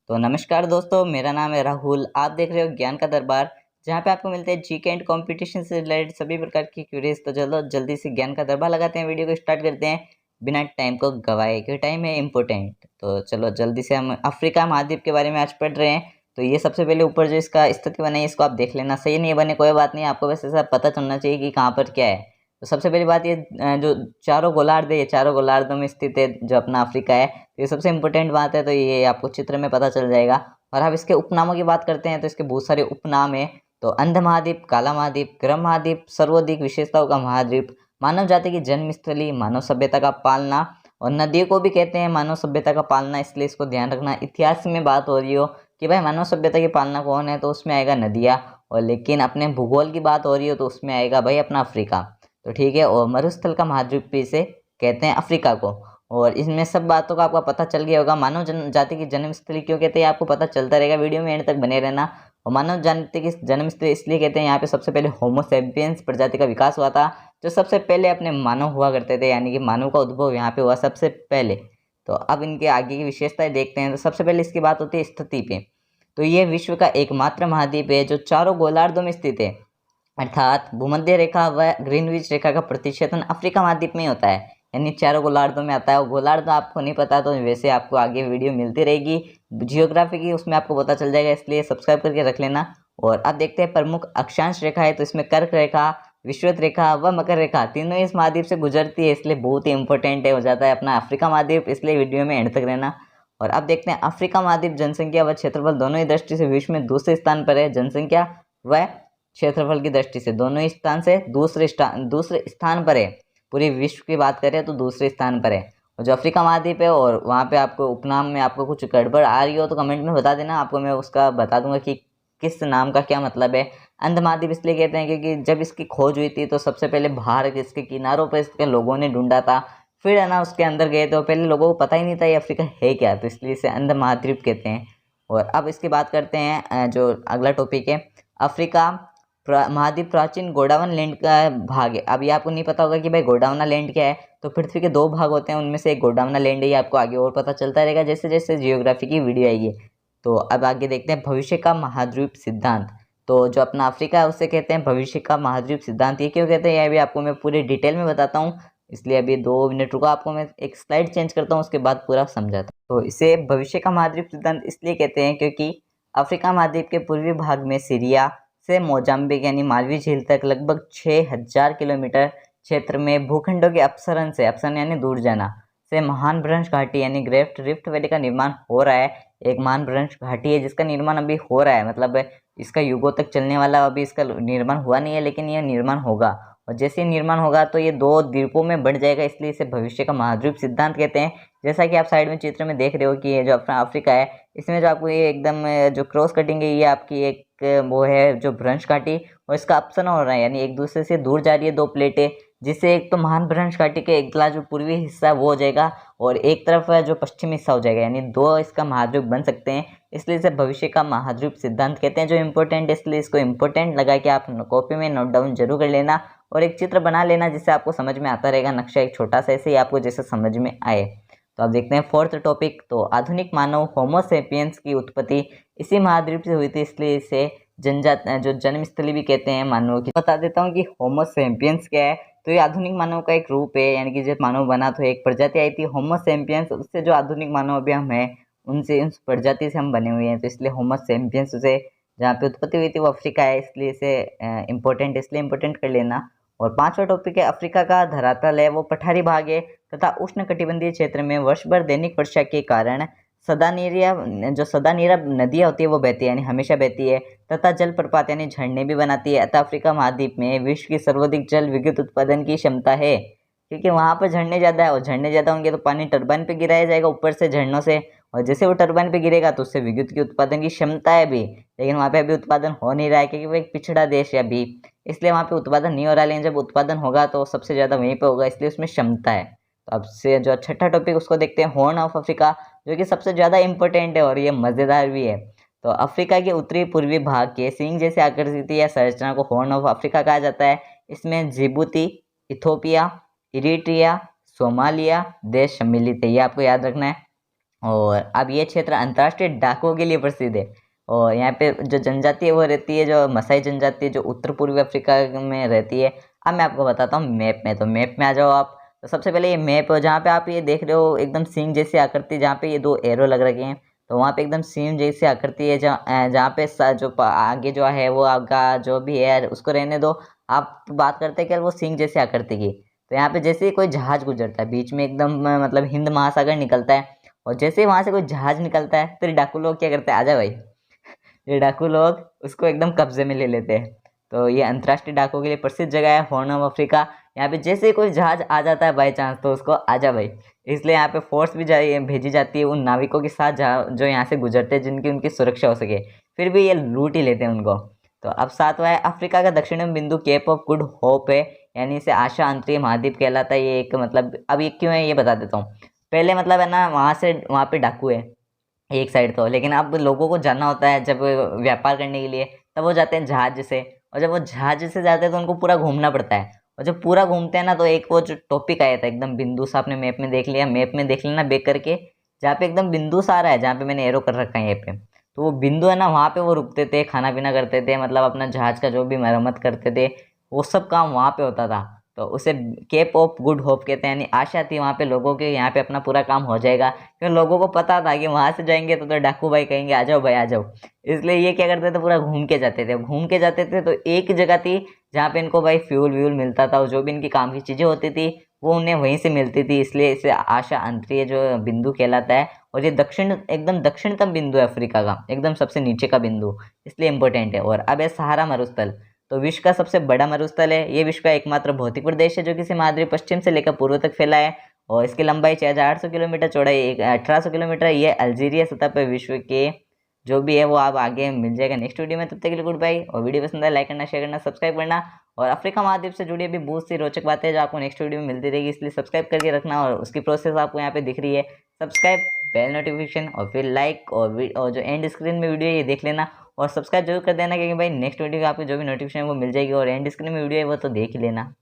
तो नमस्कार दोस्तों, मेरा नाम है राहुल। आप देख रहे हो ज्ञान का दरबार, जहाँ पे आपको मिलते हैं जीके एंड कंपटीशन से रिलेटेड सभी प्रकार की क्यूरीज। तो चलो जल्दी से ज्ञान का दरबार लगाते हैं, वीडियो को स्टार्ट करते हैं बिना टाइम को गवाए, क्योंकि टाइम है इम्पोर्टेंट। तो चलो जल्दी से हम अफ्रीका महाद्वीप के बारे में आज पढ़ रहे हैं। तो ये सबसे पहले ऊपर जो इसका स्थिति बनाई इसको आप देख लेना, सही नहीं बने कोई बात नहीं, आपको बस ऐसा पता चलना चाहिए कि कहाँ पर क्या है। तो सबसे पहली बात ये जो चारों गोलार्ध है, ये चारों गोलार्धों में स्थित है जो अपना अफ्रीका है। तो ये सबसे इंपॉर्टेंट बात है, तो ये आपको चित्र में पता चल जाएगा। और अब इसके उपनामों की बात करते हैं तो इसके बहुत सारे उपनाम है। तो अंध महाद्वीप, काला महाद्वीप, गर्म महाद्वीप, सर्वाधिक विशेषताओं का महाद्वीप, मानव जाति की जन्मस्थली, मानव सभ्यता का पालना, और नदियों को भी कहते हैं मानव सभ्यता का पालना, इसलिए इसको ध्यान रखना। इतिहास में बात हो रही हो कि भाई मानव सभ्यता की पालना कौन है, तो उसमें आएगा नदियाँ। और लेकिन अपने भूगोल की बात हो रही हो तो उसमें आएगा भाई अपना अफ्रीका। तो ठीक है। और मरुस्थल का महाद्वीप भी इसे कहते हैं अफ्रीका को। और इसमें सब बातों का आपको पता चल गया होगा। मानव जाति की जन्मस्थली क्यों कहते हैं आपको पता चलता रहेगा, वीडियो में एंड तक बने रहना। और मानव जाति की जन्मस्थली इसलिए कहते हैं, यहाँ पे सबसे पहले होमो सेपियंस प्रजाति का विकास हुआ था, जो सबसे पहले अपने मानव हुआ करते थे, यानी कि मानव का उद्भव यहाँ पे हुआ सबसे पहले। तो अब इनके आगे की विशेषताएं देखते हैं। तो सबसे पहले इसकी बात होती है स्थिति पे। तो ये विश्व का एकमात्र महाद्वीप है जो चारों गोलार्धों में स्थित है, अर्थात भूमध्य रेखा व ग्रीनविच रेखा का प्रतिच्छेदन अफ्रीका महाद्वीप में होता है, यानी चारों गोलार्धों में आता है। और गोलार्ध आपको नहीं पता तो वैसे आपको आगे वीडियो मिलती रहेगी जियोग्राफी की, उसमें आपको पता चल जाएगा, इसलिए सब्सक्राइब करके रख लेना। और अब देखते हैं प्रमुख अक्षांश रेखा है। तो इसमें कर्क रेखा, विषुवत रेखा व मकर रेखा तीनों इस महाद्वीप से गुजरती है, इसलिए बहुत ही इंपॉर्टेंट है हो जाता है अपना अफ्रीका महाद्वीप, इसलिए वीडियो में एंड तक रहना। और अब देखते हैं अफ्रीका महाद्वीप जनसंख्या व क्षेत्रफल दोनों ही दृष्टि से विश्व में दूसरे स्थान पर है। जनसंख्या व क्षेत्रफल की दृष्टि से दोनों ही स्थान से दूसरे स्थान पर है। पूरी विश्व की बात करें तो दूसरे स्थान पर है। और जो अफ्रीका महाद्वीप है, और वहाँ पे आपको उपनाम में आपको कुछ गड़बड़ आ रही हो तो कमेंट में बता देना, आपको मैं उसका बता दूंगा कि किस नाम का क्या मतलब है। अंध महाद्वीप इसलिए कहते हैं क्योंकि जब इसकी खोज हुई थी तो सबसे पहले बाहर इसके किनारों पर इसके लोगों ने ढूंढा था, फिर है ना उसके अंदर गए तो पहले लोगों को पता ही नहीं था ये अफ्रीका है क्या, तो इसलिए इसे अंध महाद्वीप कहते हैं। और अब इसकी बात करते हैं जो अगला टॉपिक है, अफ्रीका महाद्वीप प्राचीन गोंडवाना लैंड का भाग है। अब ये आपको नहीं पता होगा कि भाई गोंडवाना लैंड क्या है, तो पृथ्वी के दो भाग होते हैं, उनमें से एक गोंडवाना लैंड है। ये आपको आगे और पता चलता रहेगा जैसे जैसे जियोग्राफी की वीडियो आएगी। तो अब आगे देखते हैं भविष्य का महाद्वीप सिद्धांत। तो जो अपना अफ्रीका है उसे कहते हैं भविष्य का महाद्वीप सिद्धांत। ये क्यों कहते हैं ये भी आपको मैं पूरी डिटेल में बताता हूँ, इसलिए अभी 2 मिनट रुका, आपको मैं एक स्लाइड चेंज करता हूँ, उसके बाद पूरा समझाता हूँ। तो इसे भविष्य का महाद्वीप सिद्धांत इसलिए कहते हैं क्योंकि अफ्रीका महाद्वीप के पूर्वी भाग में सीरिया से मोजाम्बिक यानी मालवी झील तक लगभग 6000 किलोमीटर क्षेत्र में भूखंडों के अपसरण यानी दूर जाना से महान भ्रंश घाटी यानी ग्रेट रिफ्ट वैली का निर्माण हो रहा है। एक महान भ्रंश घाटी है जिसका निर्माण अभी हो रहा है, मतलब इसका युगों तक चलने वाला, अभी इसका निर्माण हुआ नहीं है लेकिन यह निर्माण होगा। और जैसे ही निर्माण होगा तो ये 2 द्वीपों में बढ़ जाएगा, इसलिए इसे भविष्य का महाद्वीप सिद्धांत कहते हैं। जैसा कि आप साइड में चित्र में देख रहे हो कि ये जो अपना अफ्रीका है, इसमें जो आपको ये एकदम जो क्रॉस कटिंग है, ये आपकी एक वो है जो भ्रंश घाटी, और इसका अपसरण हो रहा है, यानी एक दूसरे से दूर जा रही है 2 प्लेटें, जिससे एक तो महान भ्रंश घाटी के एक जो पूर्वी हिस्सा वो हो जाएगा और एक तरफ जो पश्चिमी हिस्सा हो जाएगा, यानी 2 इसका महाद्वीप बन सकते हैं, इसलिए इसे भविष्य का महाद्वीप सिद्धांत कहते हैं। जो इंपॉर्टेंट है इसलिए इसको इंपॉर्टेंट लगा कि आप कॉपी में नोट डाउन जरूर कर लेना और एक चित्र बना लेना जिससे आपको समझ में आता रहेगा, नक्शा एक छोटा सा, ऐसे ही आपको जैसे समझ में आए। तो अब देखते हैं 4th टॉपिक। तो आधुनिक मानव होमो सेपियंस की उत्पत्ति इसी महाद्वीप से हुई थी, इसलिए इसे जो जन्मस्थली भी कहते हैं मानव की। बता देता हूँ कि होमो सेपियंस क्या है। तो ये आधुनिक मानव का एक रूप है, यानी कि जब मानव बना तो एक प्रजाति आई थी होमो सेपियंस, उससे जो आधुनिक मानव अभी हम हैं उनसे उस प्रजाति से हम बने हुए हैं, तो इसलिए होमो सेपियंस से जहाँ पे उत्पत्ति हुई थी वो अफ्रीका है, इसलिए इसे इम्पोर्टेंट कर लेना। और 5वां टॉपिक है अफ्रीका का धरातल है वो पठारी भाग है तथा उष्णकटिबंधीय क्षेत्र में वर्ष भर दैनिक वर्षा के कारण सदानीरा नदियाँ होती है वो बहती है, यानी हमेशा बहती है, तथा जलप्रपात यानी झरने भी बनाती है। अतः अफ्रीका महाद्वीप में विश्व की सर्वाधिक जल विद्युत उत्पादन की क्षमता है, क्योंकि वहाँ पर झरने ज़्यादा है, और झरने ज़्यादा होंगे तो पानी टरबाइन पे गिराया जाएगा ऊपर से झरनों से, और जैसे वो टरबाइन पे गिरेगा तो उससे विद्युत की उत्पादन की क्षमता है भी, लेकिन वहाँ पे अभी उत्पादन हो नहीं रहा है क्योंकि वो एक पिछड़ा देश है अभी, इसलिए वहाँ पे उत्पादन नहीं हो रहा है। लेकिन जब उत्पादन होगा तो सबसे ज़्यादा वहीं पे होगा, इसलिए उसमें क्षमता है। तो अब से जो 6ठा टॉपिक उसको देखते हैं, हॉर्न ऑफ अफ्रीका, जो कि सबसे ज़्यादा इंपॉर्टेंट है और ये मज़ेदार भी है। तो अफ्रीका के उत्तरी पूर्वी भाग के सींग जैसे आकृति या संरचना को हॉर्न ऑफ अफ्रीका कहा जाता है। इसमें जिबूती, इथोपिया, इरिट्रिया, सोमालिया देश सम्मिलित है, ये आपको याद रखना है। और अब ये क्षेत्र अंतर्राष्ट्रीय डाकुओं के लिए प्रसिद्ध है। और यहाँ पे जो जनजाति है वो रहती है जो मसाई जनजाति है, जो उत्तर पूर्वी अफ्रीका में रहती है। अब मैं आपको बताता हूँ मैप में, तो मैप में आ जाओ आप। तो सबसे पहले ये मैप है जहाँ पे आप ये देख रहे हो एकदम सींग जैसी आकृति, जहाँ पे ये 2 एरो लग रखे हैं, तो वहाँ पे एकदम सींग जैसी आकृति है। जहाँ पे जो आगे जो है वो आपका जो भी है उसको रहने दो। आप बात करते हैं कि वो सींग जैसी आकृति की। तो यहाँ पे जैसे ही कोई जहाज गुजरता है बीच में एकदम मतलब हिंद महासागर निकलता है, और जैसे ही वहां से कोई जहाज निकलता है तो डाकू लोग क्या करते हैं, आजा भाई, ये डाकू लोग उसको एकदम कब्जे में ले लेते हैं। तो ये अंतर्राष्ट्रीय डाकुओं के लिए प्रसिद्ध जगह है हॉर्न ऑफ अफ्रीका। यहाँ पे जैसे ही कोई जहाज आ जाता है बाई चांस, तो उसको आजा भाई, इसलिए यहाँ पे फोर्स भी भेजी जाती है उन नाविकों के साथ जो यहाँ से गुजरते हैं, जिनकी उनकी सुरक्षा हो सके। फिर भी ये लूट ही लेते हैं उनको। तो अब 7वां है अफ्रीका का दक्षिणी बिंदु केप ऑफ गुड होप है, यानी इसे आशा अंतरिक्ष महाद्वीप कहलाता है। ये एक मतलब अब ये क्यों है ये बता देता हूँ। पहले मतलब है ना, वहाँ पे डाकू है एक साइड तो, लेकिन अब लोगों को जाना होता है जब व्यापार करने के लिए, तब वो जाते हैं जहाज से। और जब वो जहाज से जाते हैं तो उनको पूरा घूमना पड़ता है। और जब पूरा घूमते हैं ना, तो एक वो जो टॉपिक आया था एकदम बिंदु सा, आपने मैप में देख लिया, मैप में देख लेना बैक करके, जहाँ पे एकदम बिंदु सा आ रहा है, जहाँ पे मैंने एरो कर रखा है यहाँ पे, तो वो बिंदु है ना, वहाँ पे वो रुकते थे, खाना पीना करते थे, मतलब अपना जहाज का जो भी मरम्मत करते थे, वो सब काम वहाँ पे होता था। तो उसे केप ऑफ गुड होप कहते हैं, यानी आशा थी वहाँ पे लोगों के, यहाँ पे अपना पूरा काम हो जाएगा, क्योंकि लोगों को पता था कि वहाँ से जाएंगे तो डाकू भाई कहेंगे आ जाओ भाई आ जाओ। इसलिए ये क्या करते थे, पूरा घूम के जाते थे। घूम के जाते थे तो एक जगह थी जहाँ पे इनको भाई फ्यूल व्यूल मिलता था, और जो भी इनकी काम की चीज़ें होती थी वो उन्हें वहीं से मिलती थी, इसलिए इसे आशा अंतरिक्ष जो बिंदु कहलाता है। और ये एकदम दक्षिणतम बिंदु है अफ्रीका का, एकदम सबसे नीचे का बिंदु, इसलिए इंपॉर्टेंट है। और अब है सहारा मरुस्थल, तो विश्व का सबसे बड़ा मरुस्थल है। ये विश्व का एकमात्र भौतिक प्रदेश है जो किसी महाद्वीप पश्चिम से लेकर पूर्व तक फैला है, और इसकी लंबाई 6800 किलोमीटर, चौड़ाई 1800 किलोमीटर। ये अल्जीरिया सतह पर विश्व के जो भी है वो आप आगे मिल जाएगा नेक्स्ट वीडियो में। तब तक के लिए गुड बाय। और वीडियो पसंद आए लाइक करना, शेयर करना, सब्सक्राइब करना। और अफ्रीका महाद्वीप से जुड़ी अभी बहुत सी रोचक बातें जो आपको नेक्स्ट वीडियो में मिलती रहेगी, इसलिए सब्सक्राइब करके रखना। और उसकी प्रोसेस आपको यहाँ पे दिख रही है, सब्सक्राइब, बेल नोटिफिकेशन, और फिर लाइक, और जो एंड स्क्रीन में वीडियो है ये देख लेना, और सब्सक्राइब जरूर कर देना, क्योंकि भाई नेक्स्ट वीडियो आपको जो भी नोटिफिकेशन है वो मिल जाएगी। और एंड स्क्रीन में वीडियो है वो तो देख ही लेना।